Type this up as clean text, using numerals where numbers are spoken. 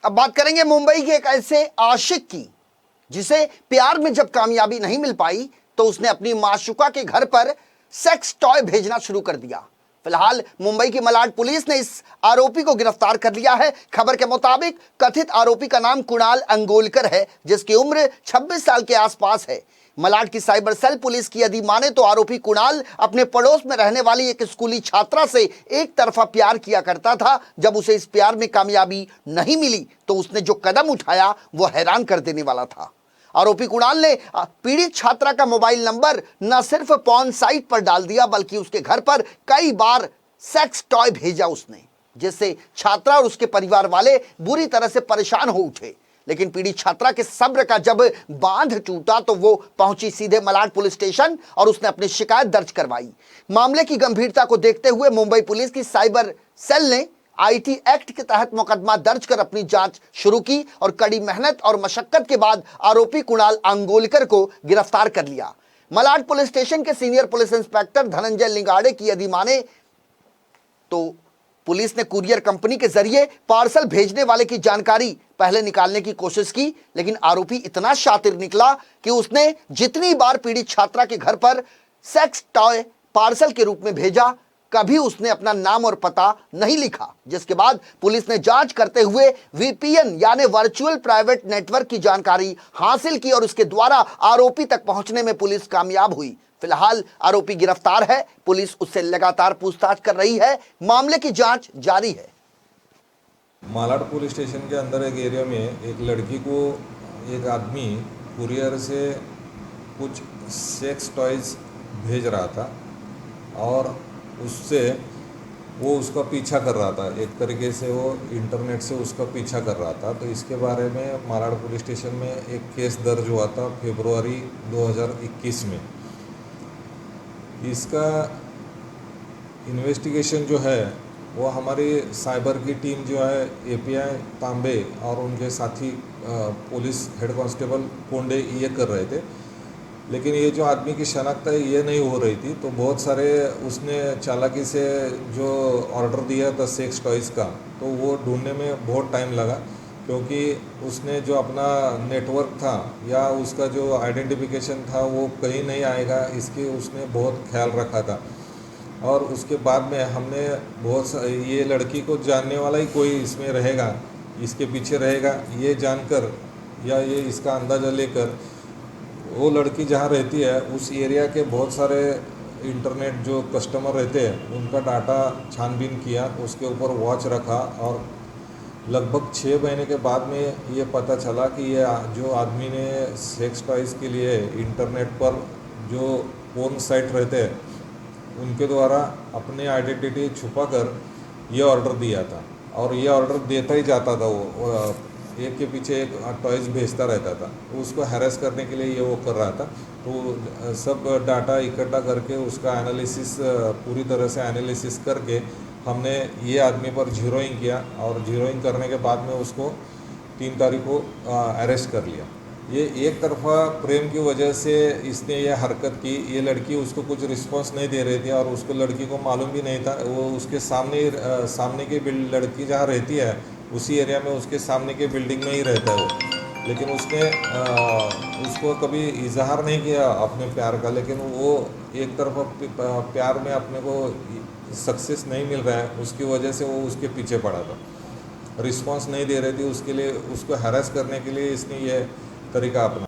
अब बात करेंगे मुंबई के एक ऐसे आशिक की जिसे प्यार में जब कामयाबी नहीं मिल पाई तो उसने अपनी माशूका के घर पर सेक्स टॉय भेजना शुरू कर दिया। फिलहाल मुंबई की मलाड पुलिस ने इस आरोपी को गिरफ्तार कर लिया है। खबर के मुताबिक कथित आरोपी का नाम कुणाल अंगोलकर है, जिसकी उम्र 26 साल के आसपास है। मलाड की साइबर सेल पुलिस की यदि माने तो आरोपी कुणाल अपने पड़ोस में रहने वाली एक स्कूली छात्रा से एक तरफा प्यार किया करता था। जब उसे इस प्यार में कामयाबी नहीं मिली तो उसने जो कदम उठाया वो हैरान कर देने वाला था। आरोपी कुणाल ने पीड़ित छात्रा का मोबाइल नंबर न सिर्फ पॉर्न साइट पर डाल दिया बल्कि उसके घर पर कई बार सेक्स टॉय भेजा उसने, जिससे छात्रा और उसके परिवार वाले बुरी तरह से परेशान हो उठे। लेकिन पीड़ित छात्रा के सब्र का जब बांध टूटा तो वो पहुंची सीधे मलाड पुलिस स्टेशन और उसने अपनी शिकायत दर्ज करवाई। मामले की गंभीरता को देखते हुए मुंबई पुलिस की साइबर सेल ने आईटी एक्ट के तहत मुकदमा दर्ज कर अपनी जांच शुरू की और कड़ी मेहनत और मशक्कत के बाद आरोपी कुणाल अंगोलकर को गिरफ्तार कर लिया। मलाड पुलिस स्टेशन के सीनियर पुलिस इंस्पेक्टर धनंजय लिंगाड़े की यदि माने तो पुलिस ने कुरियर कंपनी के जरिए पार्सल भेजने वाले की जानकारी पहले निकालने की कोशिश की, लेकिन आरोपी इतना शातिर निकला कि उसने जितनी बार पीड़ित छात्रा के घर पर सेक्स टॉय पार्सल के रूप में भेजा, कभी उसने अपना नाम और पता नहीं लिखा। जिसके बाद पुलिस ने जांच करते हुए वीपीएन यानी वर्चुअल प्राइवेट नेटवर्क की जानकारी हासिल की और उसके द्वारा आरोपी तक पहुंचने में पुलिस कामयाब हुई। फिलहाल आरोपी गिरफ्तार है, पुलिस उससे लगातार पूछताछ कर रही है। मामले की जांच जारी है। मालाड पुलिस स्टेशन के अंदर एक एरिया में एक लड़की को एक आदमी कुरियर से कुछ सेक्स टॉयज भेज रहा था और उससे वो उसका पीछा कर रहा था। एक तरीके से वो इंटरनेट से उसका पीछा कर रहा था। तो इसके बारे में मालाड पुलिस स्टेशन में एक केस दर्ज हुआ था फरवरी 2021 में। इसका इन्वेस्टिगेशन जो है वो हमारी साइबर की टीम जो है एपीआई तांबे और उनके साथी पुलिस हेड कांस्टेबल कोंडे ये कर रहे थे, लेकिन ये जो आदमी की शनाख्त है ये नहीं हो रही थी। तो बहुत सारे उसने चालाकी से जो ऑर्डर दिया था सेक्स टॉयज़ का, तो वो ढूंढने में बहुत टाइम लगा, क्योंकि उसने जो अपना नेटवर्क था या उसका जो आइडेंटिफिकेशन था वो कहीं नहीं आएगा, इसकी उसने बहुत ख्याल रखा था। और उसके बाद में हमने ये लड़की को जानने वाला ही कोई इसमें रहेगा, इसके पीछे रहेगा, ये जानकर या ये इसका अंदाज़ा लेकर वो लड़की जहाँ रहती है उस एरिया के बहुत सारे इंटरनेट जो कस्टमर रहते हैं उनका डाटा छानबीन किया, उसके ऊपर वॉच रखा और लगभग 6 महीने के बाद में ये पता चला कि ये जो आदमी ने सेक्स टॉयज़ के लिए इंटरनेट पर जो पोर्न साइट रहते हैं उनके द्वारा अपने आइडेंटिटी छुपाकर ये ऑर्डर दिया था। और ये ऑर्डर देता ही जाता था, वो एक के पीछे एक टॉयज़ भेजता रहता था। तो उसको हैरेस करने के लिए ये वो कर रहा था। तो सब डाटा इकट्ठा करके उसका एनालिसिस पूरी तरह से एनालिसिस करके हमने ये आदमी पर जीरोइंग किया और जीरोइंग करने के बाद में उसको 3 तारीख को अरेस्ट कर लिया। ये एक तरफा प्रेम की वजह से इसने ये हरकत की। ये लड़की उसको कुछ रिस्पांस नहीं दे रही थी और उसको लड़की को मालूम भी नहीं था। वो उसके सामने की लड़की जहाँ रहती है उसी एरिया में उसके सामने के बिल्डिंग में ही रहता है वो, लेकिन उसने उसको कभी इजहार नहीं किया अपने प्यार का। लेकिन वो एक तरफा प्यार में अपने को सक्सेस नहीं मिल रहा है, उसकी वजह से वो उसके पीछे पड़ा था। रिस्पांस नहीं दे रही थी, उसके लिए उसको हैरेस करने के लिए इसने ये तरीका अपना।